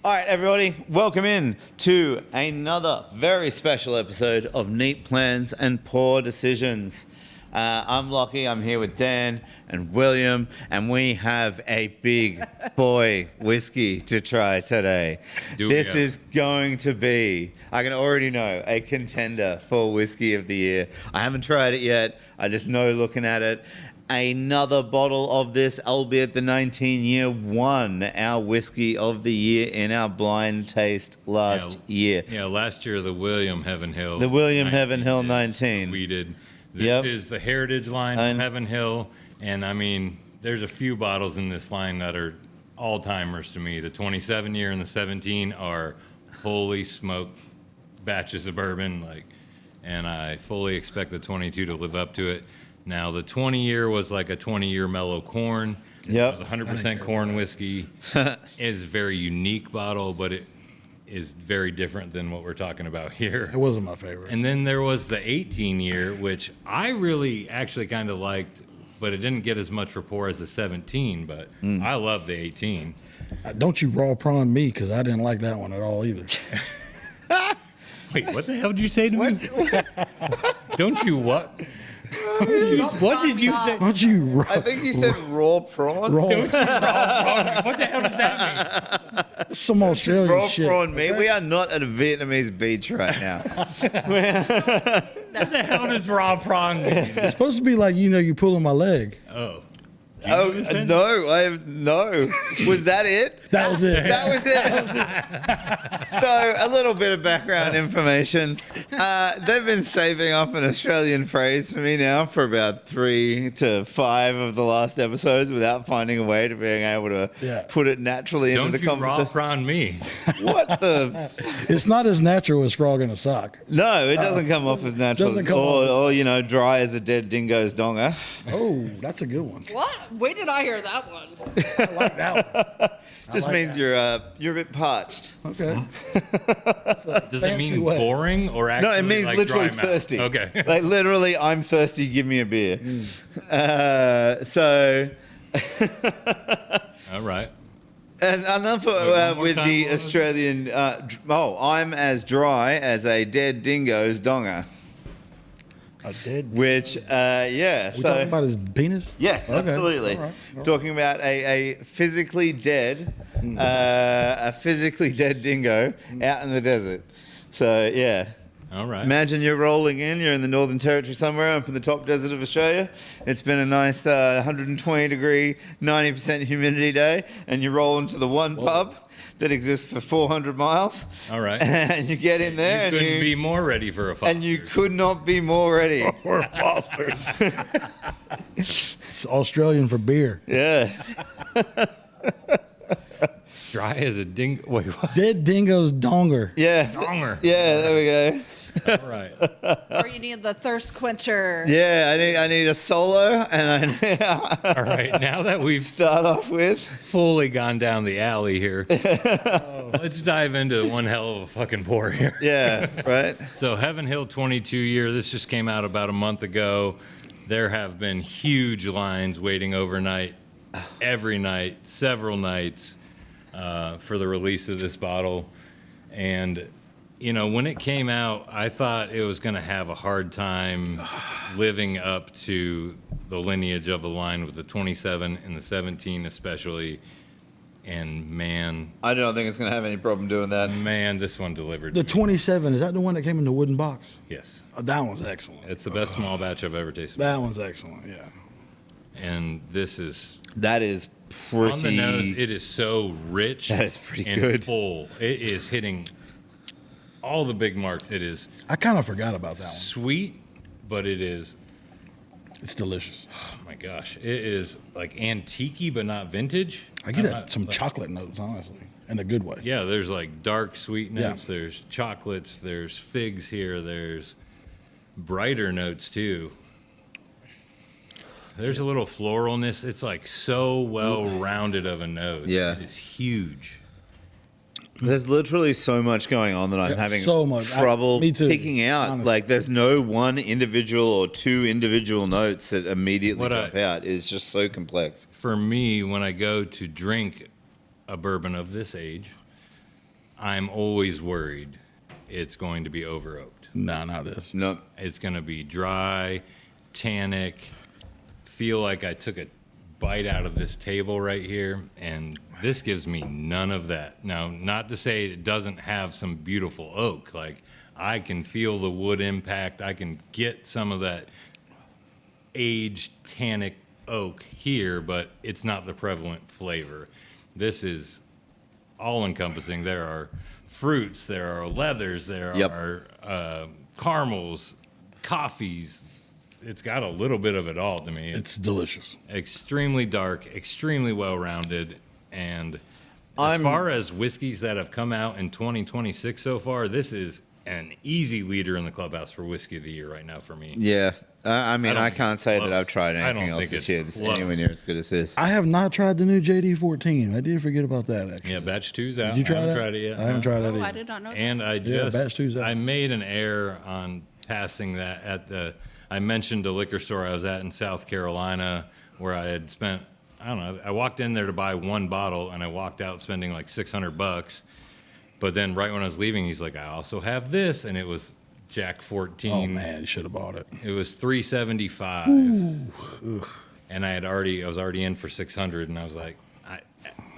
All right, everybody, welcome in to another very special episode of Neat Plans and Poor Decisions. I'm Lockie, I'm here with Dan and William, and we have a big boy whiskey to try today. This is going to be, I can already know, a contender for Whiskey of the Year. I haven't tried it yet, I just know looking at it. Another bottle of this, albeit the 19-year, won our Whiskey of the Year in our blind taste last year. Yeah, last year the William Heaven Hill. The William Heaven Hill 19. We did. This is the Heritage line from Heaven Hill. And I mean, there's a few bottles in this line that are all-timers to me. The 27-year and the 17 are holy smoke batches of bourbon. And I fully expect the 22 to live up to it. Now, the 20-year was like a 20-year mellow corn. Yep. It was 100% corn whiskey. It's a very unique bottle, but it is very different than what we're talking about here. It wasn't my favorite. And then there was the 18-year, which I really actually kind of liked, but it didn't get as much rapport as the 17, but I love the 18. Don't you raw prawn me, because I didn't like that one at all either. Wait, what the hell did you say to me? Don't you what? What did you say? Don't you I think you said raw prawn. raw Don't you raw prawn? What the hell does that mean? some Australian Raw shit? prawn meat. We are not at a Vietnamese beach right now. What the hell does raw prawn mean? It's supposed to be like, you pulling my leg. Oh. Oh, no, I have no. Was that it? That was it. That was it. So, a little bit of background information. They've been saving up an Australian phrase for me now for about 3 to 5 of the last episodes without finding a way to being able to put it naturally into the Don't you raw conversation. prawn me? What the? It's not as natural as frog in a sock. No, it doesn't come off as natural. Doesn't come off. Or, dry as a dead dingo's donger. Oh, that's a good one. What? Wait, did I hear that one? I like that one. Just means you're a bit parched. Okay. Does it mean boring or actually No, it means like literally dry mouth? thirsty. Okay. Like literally, I'm thirsty. Give me a beer. So, All right. and enough one more with time, the what was it? Australian. I'm as dry as a dead dingo's donger. I did. Which, yeah. We talking about his penis? Yes, Okay. absolutely. All right. Talking about a physically dead, dingo out in the desert. So yeah. All right. Imagine you're rolling in. You're in the Northern Territory somewhere up in the top desert of Australia. It's been a nice 120 degree, 90% humidity day, and you roll into the one pub that exists for 400 miles. All right. And you get in there, You and couldn't be more ready for a Foster's. and you could not be more ready. Or Foster's. It's Australian for beer. Yeah. Dry as a dingo. Wait, what? Dead dingo's donger. Yeah. Donger. Yeah, there we go. All right. Or you need the thirst quencher. Yeah, I need a solo, and I All right. Now that we've start off with. fully gone down the alley here, let's dive into one hell of a fucking pour here. Yeah, right. So Heaven Hill 22-year, this just came out about a month ago. There have been huge lines waiting overnight, every night, several nights, for the release of this bottle. And, when it came out, I thought it was going to have a hard time living up to the lineage of the line with the 27 and the 17 especially. And man, I don't think it's going to have any problem doing that. this one delivered. The to me. 27, is that the one that came in the wooden box? Yes. Oh, that one's excellent. It's the best small batch I've ever tasted. That one's excellent, yeah. And this is That is pretty. on the nose. It is so rich. That is pretty and good. full. It is hitting all the big marks. It is I kind of forgot about that one. sweet, but it is, It's delicious. oh my gosh, it is like antique but not vintage. I get I'm not- some chocolate notes, honestly, in a good way. Yeah, there's like dark sweet Yeah. notes. There's chocolates. There's figs here. There's brighter notes too. There's a little floralness. It's like so well rounded of a note. Yeah. It is huge. There's literally so much going on that I'm having so much. trouble Me too, picking out. honestly. Like, there's no one individual or two individual notes that immediately What jump out. It's just so complex. For me, when I go to drink a bourbon of this age, I'm always worried it's going to be over oaked. Nah, not this. No. It's going to be dry, tannic, feel like I took a bite out of this table right here, and this gives me none of that. Now, not to say it doesn't have some beautiful oak. Like, I can feel the wood impact. I can get some of that aged tannic oak here, but it's not the prevalent flavor. This is all-encompassing. There are fruits, there are leathers, there Yep. are caramels, coffees. It's got a little bit of it all to me. It's delicious. Extremely dark, extremely well-rounded, and I'm- as far as whiskeys that have come out in 2026 so far, this is an easy leader in the clubhouse for whiskey of the year right now for me. Yeah. I mean, don't I think can't it's say that close. I've tried I don't anything else think this it's year that's close. anywhere near as good as this. I have not tried the new JD14. I did forget about that, actually. Yeah, batch two's out. Did you try I haven't that? tried it yet. I haven't tried that Oh, either. I did not know that. And I Yeah, just batch two's out. I made an error on passing that at the. I mentioned a liquor store I was at in South Carolina where I had spent. I don't know. I walked in there to buy one bottle and I walked out spending like $600. But then right when I was leaving, he's like, "I also have this," and it was Jack 14. Oh, man, you should have bought it. It was $375, and I was already in for $600, and I was like,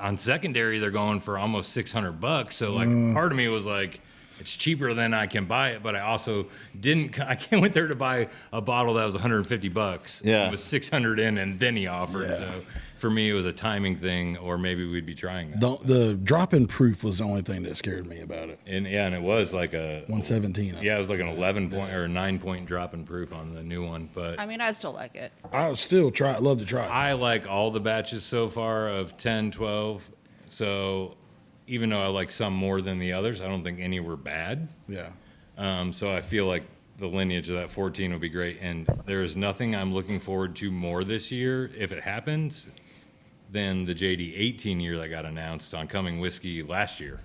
on secondary they're going for almost $600. So like, part of me was like, it's cheaper than I can buy it, but I also didn't. I went there to buy a bottle that was $150. Yeah. It was 600 in, and then he offered. Yeah. So for me, it was a timing thing, or maybe we'd be trying that. The drop-in proof was the only thing that scared me about it. And it was like a 117. Yeah, it was like an 11 point or a 9 point drop in proof on the new one, but. I mean, I still like it. I would still try. Love to try it. I like all the batches so far of 10, 12. So even though I like some more than the others, I don't think any were bad. Yeah. So I feel like the lineage of that 14 will be great. And there is nothing I'm looking forward to more this year, if it happens, than the JD 18 year that got announced on Coming Whiskey last year.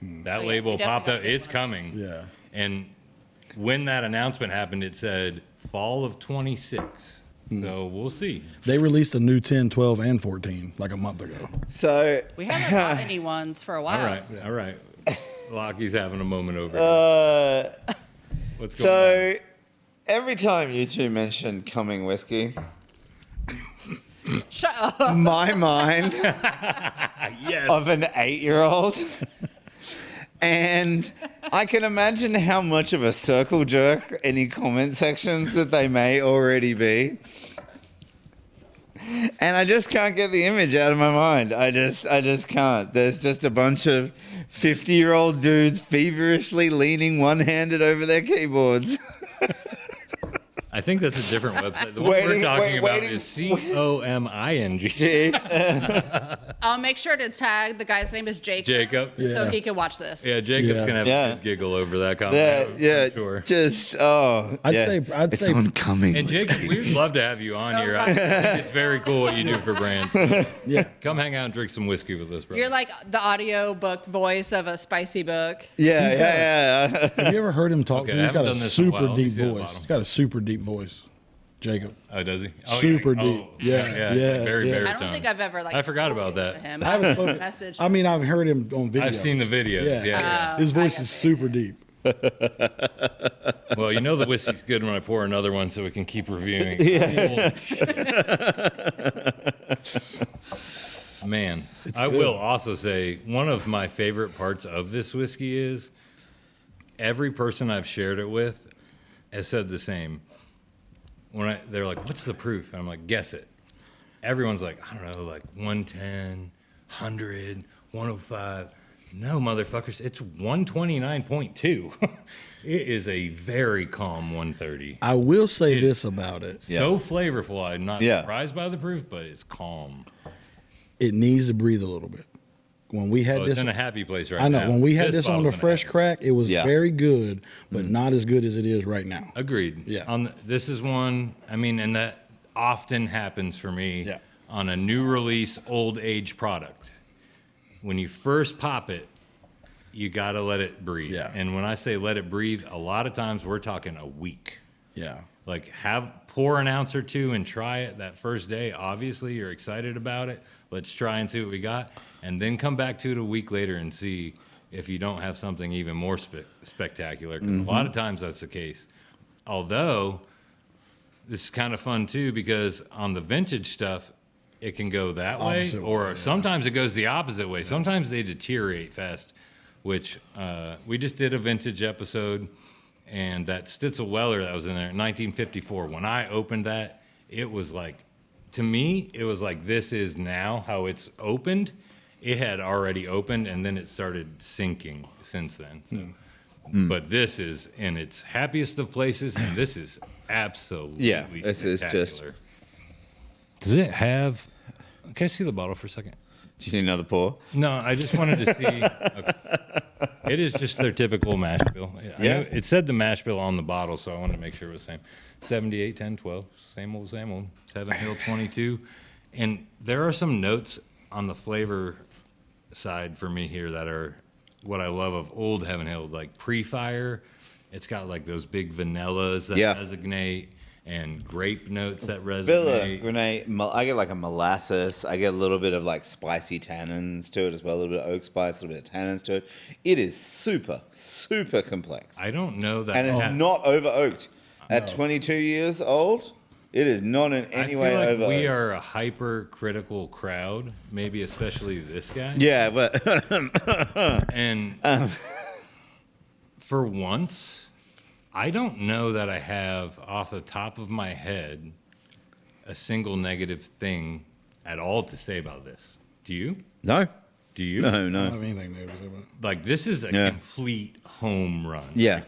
That Oh, yeah, label we definitely popped have up. big It's ones. coming. Yeah. And when that announcement happened, it said fall of 26. So we'll see. They released a new 10, 12, and 14 like a month ago. So, We haven't bought any ones for a while. All right. Lockie's having a moment over here. What's going on? so every time you two mention Coming Whiskey, Shut up. my mind Yes. of an 8-year-old. And I can imagine how much of a circle jerk any comment sections that they may already be. And I just can't get the image out of my mind. I just can't. There's just a bunch of 50-year-old dudes feverishly leaning one-handed over their keyboards. I think that's a different website. The one we're talking about is COMING. I'll make sure to tag the guy's name is Jacob. Jacob. So Yeah. he can watch this. Yeah, Jacob's Yeah. gonna have Yeah. a good giggle over that comment. I'm sure. just I'd yeah. say it's on Coming And Jacob, Whiskey. we'd love to have you on here. I think it's very cool what you do for brands. Yeah. Come hang out and drink some whiskey with us, bro. You're like the audio book voice of a spicy book. Yeah, He's yeah. Have you ever heard him talk? Okay, I He's got haven't a done this in a super while. deep Let me see the voice. bottom. He's got a super deep voice, Jacob. Oh, does he? Oh, Super yeah. deep. Oh, Yeah, very yeah. baritone. I don't think I've ever like. I forgot about spoken that. to him. I haven't I've spoken. messaged. I mean, I've heard him on video. I've seen the video. Yeah. His voice I is got super deep. Well, you know the whiskey's good when I pour another one so we can keep reviewing. Man, I good. will also say one of my favorite parts of this whiskey is every person I've shared it with has said the same. They're like, "What's the proof?" And I'm like, "Guess it." Everyone's like, "I don't know, like 110, 100, 105." No, motherfuckers, it's 129.2. It is a very calm 130. I will say this about it. So flavorful. I'm not Yeah. surprised by the proof, but it's calm. It needs to breathe a little bit. When we had Oh, this, it's in a happy place right I know. now. When we had this on the bottle's in a fresh happy- crack, it was Yeah. very good, but not as good as it is right now. Agreed. Yeah. This is one, I mean, and that often happens for me Yeah. on a new release, old age product. When you first pop it, you got to let it breathe. Yeah. And when I say let it breathe, a lot of times we're talking a week. Yeah. Like pour an ounce or two and try it that first day. Obviously, you're excited about it. Let's try and see what we got, and then come back to it a week later and see if you don't have something even more spectacular. 'Cause a lot of times that's the case. Although this is kind of fun too, because on the vintage stuff, it can go that way, Opposite or way, sometimes it goes the opposite way. Sometimes they deteriorate fast, which we just did a vintage episode, and that Stitzel Weller that was in there in 1954. When I opened that, it was like, to me, it was like this is now how it's opened. It had already opened, and then it started sinking since then. So. But this is in its happiest of places, and this is absolutely this is just. spectacular. Does it have? Can I see the bottle for a second? Do you need another pour? No, I just wanted to see. Okay. It is just their typical mash bill. I Yeah. knew- it said the mash bill on the bottle, so I wanted to make sure it was the same. 78, 10, 12, same old, same old. Heaven Hill 22. And there are some notes on the flavor side for me here that are what I love of old Heaven Hill, like pre-fire. It's got like those big vanillas that resonate, and grape notes that resonate. Renee, I get like a molasses. I get a little bit of like spicy tannins to it as well. A little bit of oak spice, a little bit of tannins to it. It is super, super complex. I don't know that. And it's not over oaked. At 22 years old, it is not in any way I feel over like we oaked. are a hypercritical crowd, maybe especially this guy. Yeah, but And for once, I don't know that I have off the top of my head a single negative thing at all to say about this. Do you? no, Do you? no, I don't no. have anything negative to say about it. Like, this is a complete home run. Yeah,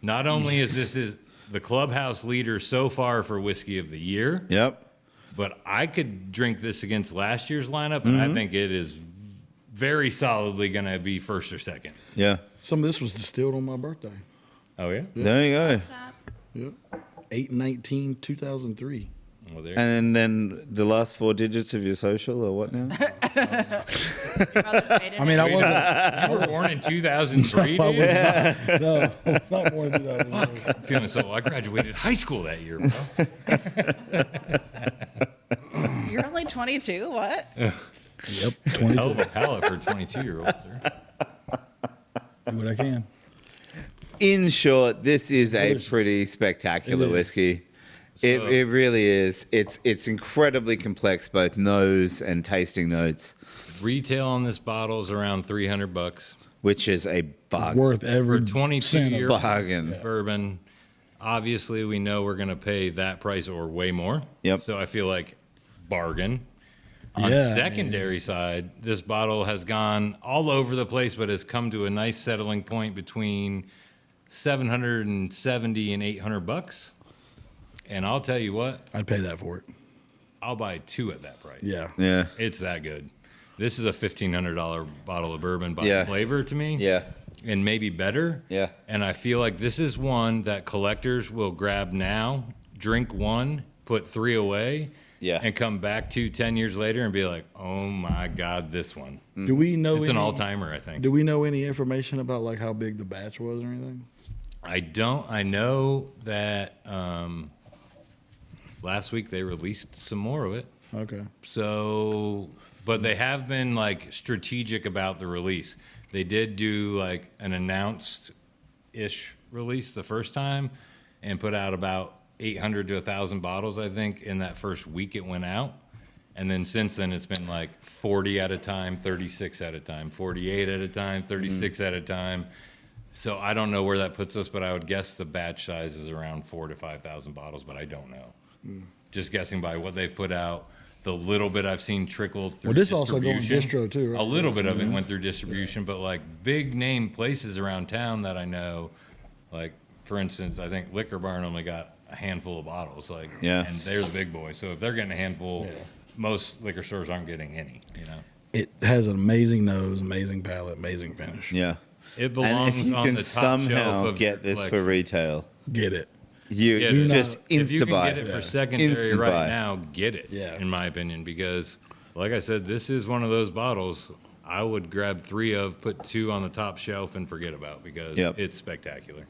Not only is this the clubhouse leader so far for whiskey of the year, yep. but I could drink this against last year's lineup, and I think it is very solidly going to be first or second. Yeah. Some of this was distilled on my birthday. Oh, yeah? There you go. Yep. 8/19/2003. Well, there. And then the last four digits of your social or what now? I mean, I wasn't. You were born in 2003, I dude? was not, no, I was not born in 2003. I'm feeling so. I graduated high school that year, bro. You're only 22. What? Yep, Hell 22. of a palate for a 22-year-old. Do what I can. In short, this is a pretty spectacular It is. whiskey. It really is. It's incredibly complex, both nose and tasting notes, Retail on this bottle is around $300 which is a bargain. Worth every for 22 cent of year it. Bargain. bourbon. Obviously, we know we're going to pay that price or way more. Yep. So I feel like bargain. On Yeah, the secondary side, this bottle has gone all over the place, but has come to a nice settling point between $770 and $800. And I'll tell you what, I'd pay that for it. I'll buy two at that price. Yeah. Yeah. It's that good. This is a $1,500 bottle of bourbon by Yeah. flavor to me. Yeah. And maybe better. Yeah. And I feel like this is one that collectors will grab now, drink one, put three away, Yeah. and come back 10 years later and be like, oh my God, this one. Do we know It's an any, all timer, I think. Do we know any information about like how big the batch was or anything? I don't. I know that last week they released some more of it. Okay. So, but they have been like strategic about the release. They did do like an announced-ish release the first time and put out about 800 to 1,000 bottles, I think, in that first week it went out. And then since then, it's been like 40 at a time, 36 at a time, 48 at a time, 36 at a time. So I don't know where that puts us, but I would guess the batch size is around 4,000 to 5,000 bottles, but I don't know. Just guessing by what they've put out, the little bit I've seen trickled through Well, this also going distribution. distro too, right? A little bit of it went through distribution, but like big name places around town that I know, like for instance, I think Liquor Barn only got a handful of bottles, like, Yeah. and they're the big boys. So if they're getting a handful, most liquor stores aren't getting any. You know, It has an amazing nose, amazing palate, amazing finish. Yeah. it And belongs if you on can the top somehow shelf of get this for collection. retail, Get it. you Get it. just If you insta can buy. get it for secondary Instant right buy. now, get it. Yeah. In my opinion, because like I said, this is one of those bottles I would grab 3 of, put 2 on the top shelf, and forget about because Yep. it's spectacular.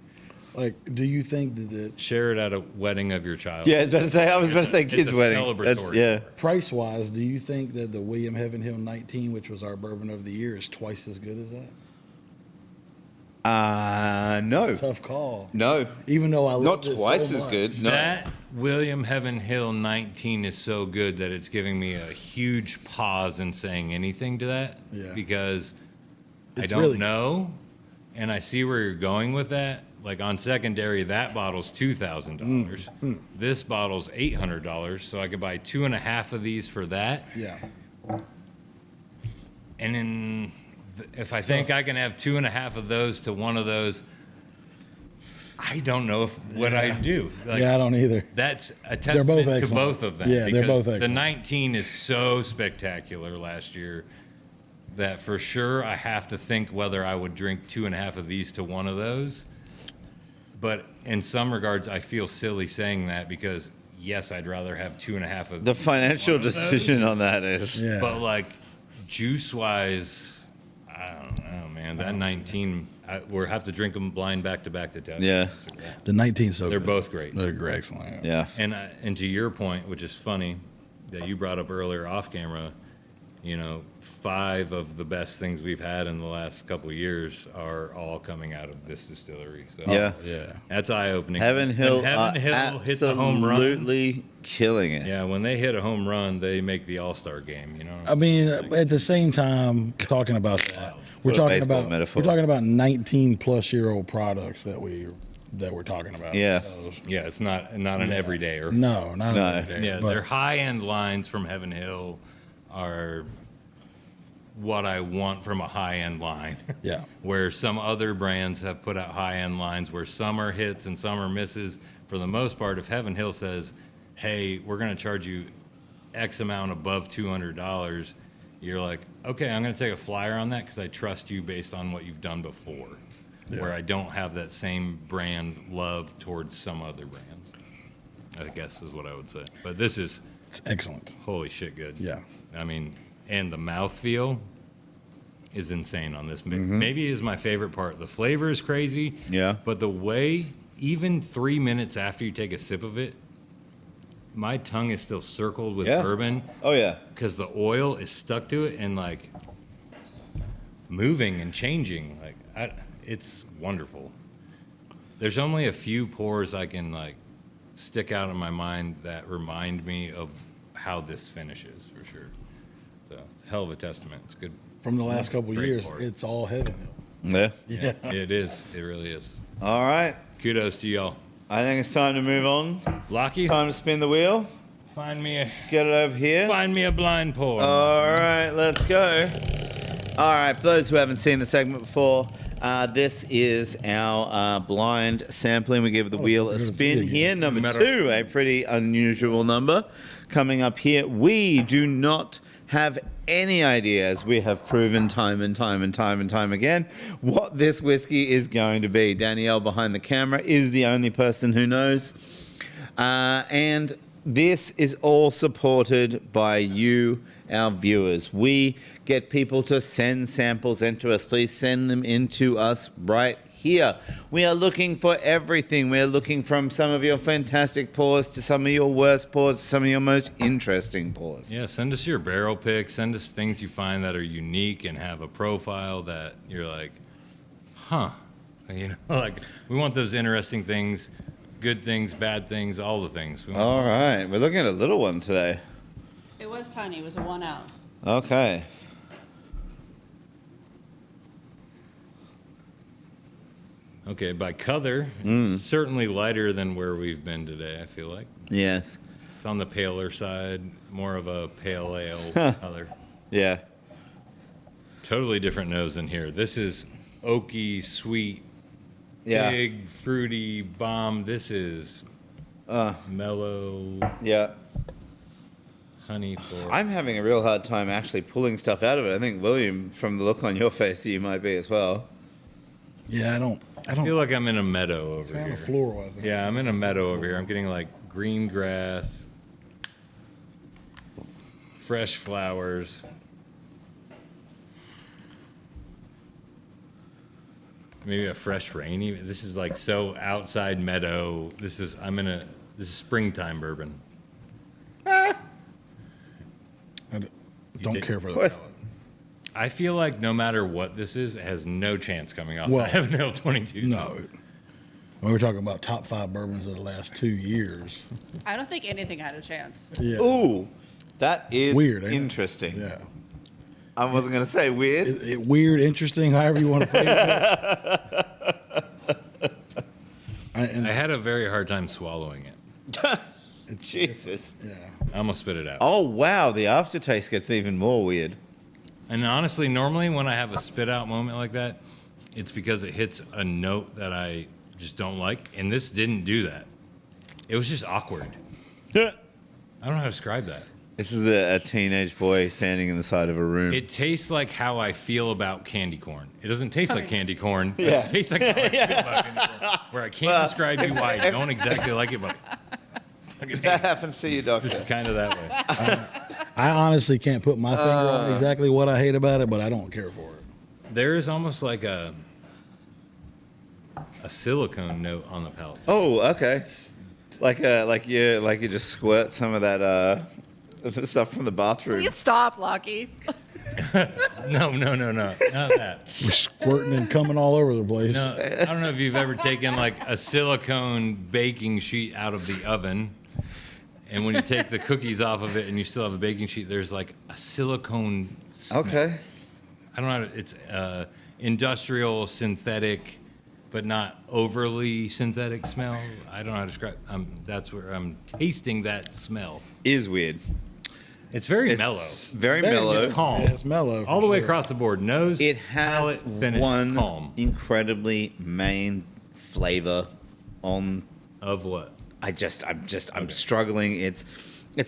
Like, do you think that Share it at a wedding of your child. Yeah, I was about to say It's kids' a wedding. That's, celebratory. yeah. price wise, do you think that the William Heaven Hill 19, which was our bourbon of the year, is twice as good as that? No. Tough call. No. Even though I Not love it twice so as much. good. No. That William Heaven Hill 19 is so good that it's giving me a huge pause in saying anything to that. Yeah. Because I It's don't really know, and I see where you're going with that. Like on secondary, that bottle's $2,000. This bottle's $800, so I could buy 2.5 of these for that. Yeah. And then if I think I can have 2.5 of those to one of those, I don't know what I do. Like, Yeah, I don't either. That's a They're both testament to excellent. both of them. Yeah, they're because both The excellent. 19 is so spectacular last year that for sure I have to think whether I would drink 2.5 of these to one of those. But in some regards, I feel silly saying that because yes, I'd rather have 2.5 of The financial one of those. decision on that is. Yeah. But like juice wise, I don't know, man. That 19, we'll have to drink them blind back to back to test. Yeah. The 19's so They're good. both great. They're great. Excellent. Yeah. And to your point, which is funny, that you brought up earlier off camera, 5 of the best things we've had in the last couple of years are all coming out of this distillery. So Yeah. Yeah. that's eye opening. Heaven Hill, Heaven Hill hits a home run. absolutely killing it. Yeah, when they hit a home run, they make the All-Star game. I mean, at the same time, talking about that, we're What a talking baseball about metaphor. 19-plus-year-old products that we're talking about. Yeah. So, Yeah, it's not an everydayer. no, not No. every day, Yeah, but their high-end lines from Heaven Hill are what I want from a high-end line. yeah, Where some other brands have put out high-end lines where some are hits and some are misses. For the most part, if Heaven Hill says, hey, we're going to charge you X amount above $200, you're like, okay, I'm going to take a flyer on that because I trust you based on what you've done before. Where I don't have that same brand love towards some other brands, I guess is what I would say. But this is it's excellent. holy shit good. Yeah. I mean, and the mouthfeel is insane on this. Mm-hmm. Maybe is my favorite part. The flavor is crazy. Yeah. But the way, even 3 minutes after you take a sip of it, my tongue is still circled with Yeah. bourbon Oh, yeah. because the oil is stuck to it and like moving and changing. It's wonderful. There's only a few pours I can like stick out in my mind that remind me of how this finishes for sure. So hell of a testament. It's good. From the last couple of Great years, pour. it's all Heaven Hill. Yeah. Yeah. It is. It really is. All right. Kudos to y'all. I think it's time to move on. Lockie, Time to spin the wheel. find me a blind pour. All right, let's go. All right, for those who haven't seen the segment before, this is our blind sampling. We give the wheel a we're gonna spin see here. Number Matter- 2, a pretty unusual number. Coming up here, we do not have any idea, as we have proven time and time again, what this whiskey is going to be. Danielle behind the camera is the only person who knows. And this is all supported by you, our viewers. We get people to send samples into us. Please send them into us right here. We are looking for everything. We're looking from some of your fantastic pours to some of your worst pours to some of your most interesting pours. Yeah, send us your barrel picks. Send us things you find that are unique and have a profile that you're like, huh. Like we want those interesting things, good things, bad things, all the things. We want All right. We're looking at a little one today. It was tiny. It was a 1 ounce. Okay. Okay, by color, it's certainly lighter than where we've been today, I feel like. Yes. It's on the paler side, more of a pale ale color. Yeah. Totally different nose than here. This is oaky, sweet, Yeah. big, fruity bomb. This is mellow, Yeah. honey for. I'm having a real hard time actually pulling stuff out of it. I think, William, from the look on your face, you might be as well. Yeah, I don't. I feel like I'm in a meadow over Kind here. of floral, I think. Yeah, I'm in a meadow over here. I'm getting like green grass, fresh flowers. Maybe a fresh rain. Even this is like so outside meadow. This is springtime bourbon. I don't care for that. What? I feel like no matter what this is, it has no chance coming off Well, the Heaven Hill 22. No. When we're talking about top 5 bourbons of the last 2 years. I don't think anything had a chance. Yeah. Ooh, that is Weird, ain't it? interesting. Yeah. I wasn't going to say weird. Weird, interesting, however you want to phrase it. I had a very hard time swallowing it. Jesus. Yeah. I almost spit it out. Oh, wow. The aftertaste gets even more weird. And honestly, normally when I have a spit out moment like that, it's because it hits a note that I just don't like. And this didn't do that. It was just awkward. I don't know how to describe that. This is a teenage boy standing in the side of a room. It tastes like how I feel about candy corn. It doesn't taste like candy corn. But Yeah. It tastes like how I feel about candy corn. Where I can't describe to you why I don't exactly like it, but If that happens to you, doctor. this is kind of that way. I honestly can't put my finger on exactly what I hate about it, but I don't care for it. There is almost like a silicone note on the palate. Oh, okay. Like you just squirt some of that stuff from the bathroom. Please stop, Lucky. No, not that. We're squirting and coming all over the place. No, I don't know if you've ever taken like a silicone baking sheet out of the oven, and when you take the cookies off of it and you still have a baking sheet, there's like a silicone smell. Okay. I don't know. It's industrial, synthetic, but not overly synthetic smell. I don't know how to describe. That's where I'm tasting that smell. Is weird. It's very It's mellow. very mellow. It's calm. Yeah, it's mellow. All the way across the board. Nose, It has palate, finish, one calm. incredibly main flavor on. Of what? I'm struggling. It's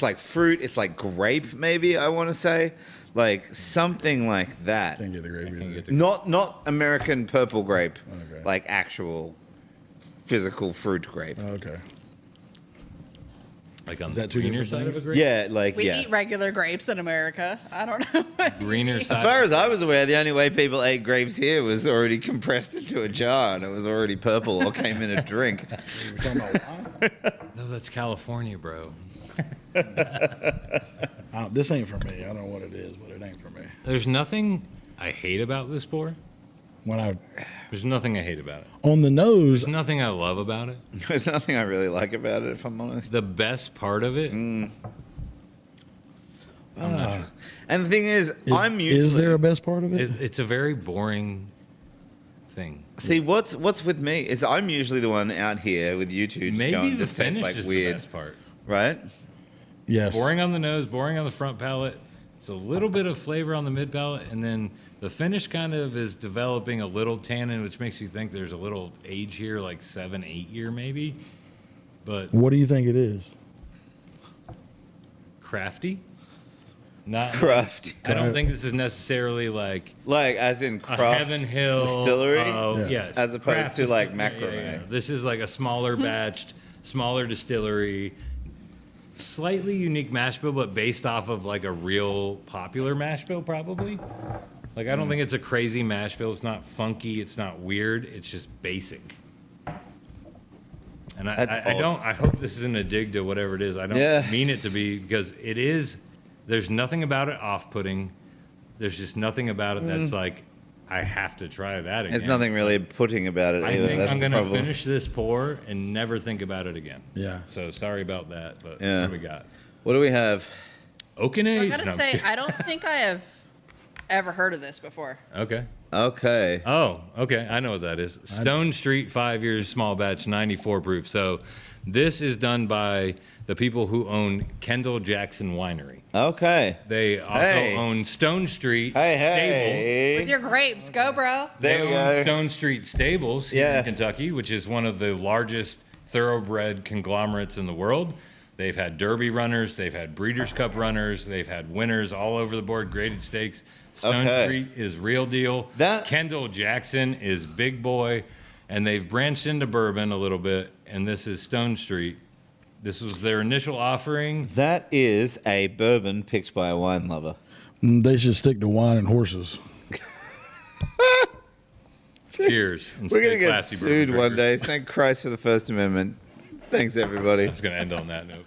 like fruit. It's like grape, maybe I want to say, like something like that. Can't get the gravy. Can't either. get the- Not American purple grape, Okay. like actual physical fruit grape. Okay. Like on Is the that two greener different side of a things? grape? Yeah, like We yeah. eat regular grapes in America. I don't know. Greener side. As far as I was aware, the only way people ate grapes here was already compressed into a jar and it was already purple or came in a drink. We're talking about wine? No, that's California, bro. This ain't for me. I don't know what it is, but it ain't for me. There's nothing I hate about this pour. When I There's nothing I hate about it. on the nose, There's nothing I love about it. There's nothing I really like about it, if I'm honest. The best part of it, And the thing is, I'm usually is there a best part of it? it's a very boring thing. see what's with me is I'm usually the one out here with you two just Maybe going, the this tastes finish like is weird, the best part. right? Yes. Boring on the nose, boring on the front palate. It's a little bit of flavor on the mid palate, and then the finish kind of is developing a little tannin, which makes you think there's a little age here, like 7, 8 year maybe. But What do you think it is? crafty. Not Craft, I don't think this is necessarily like like as in a craft Heaven Hill distillery, Yeah. Yes, as opposed craft to like distil- macrame. This is like a smaller batched, smaller distillery, slightly unique mash bill, but based off of like a real popular mash bill, probably. Like I don't think it's a crazy mash bill. It's not funky. It's not weird. It's just basic. And That's I odd. don't. I hope this isn't a dig to whatever it is. I don't Yeah. mean it to be because it is. There's nothing about it off-putting. There's just nothing about it that's like, I have to try that again. There's nothing really putting about it I either. think That's I'm the going to problem. finish this pour and never think about it again. Yeah. So sorry about that, but Yeah. what do we got? What do we have? Oaken I Age? gotta No, I'm say, kidding. I don't think I have ever heard of this before. Okay. Okay. Oh, okay. I know what that is. Stone Street, 5 years, small batch, 94 proof. So this is done by the people who own Kendall Jackson Winery. Okay. They also Hey. own Stone Street Hey, Stables. With hey. your grapes, go, bro. There They we own go. Stone Street Stables here Yeah. in Kentucky, which is one of the largest thoroughbred conglomerates in the world. They've had Derby runners, they've had Breeders' Cup runners, they've had winners all over the board, graded stakes. Stone Okay. Street is real deal. That- Kendall Jackson is big boy, and they've branched into bourbon a little bit, and this is Stone Street. This was their initial offering. That is a bourbon picked by a wine lover. They should stick to wine and horses. Cheers. And We're gonna stay get classy, bourbon sued one drinkers. day. Thank Christ for the First Amendment. Thanks, everybody. I was going to end on that note.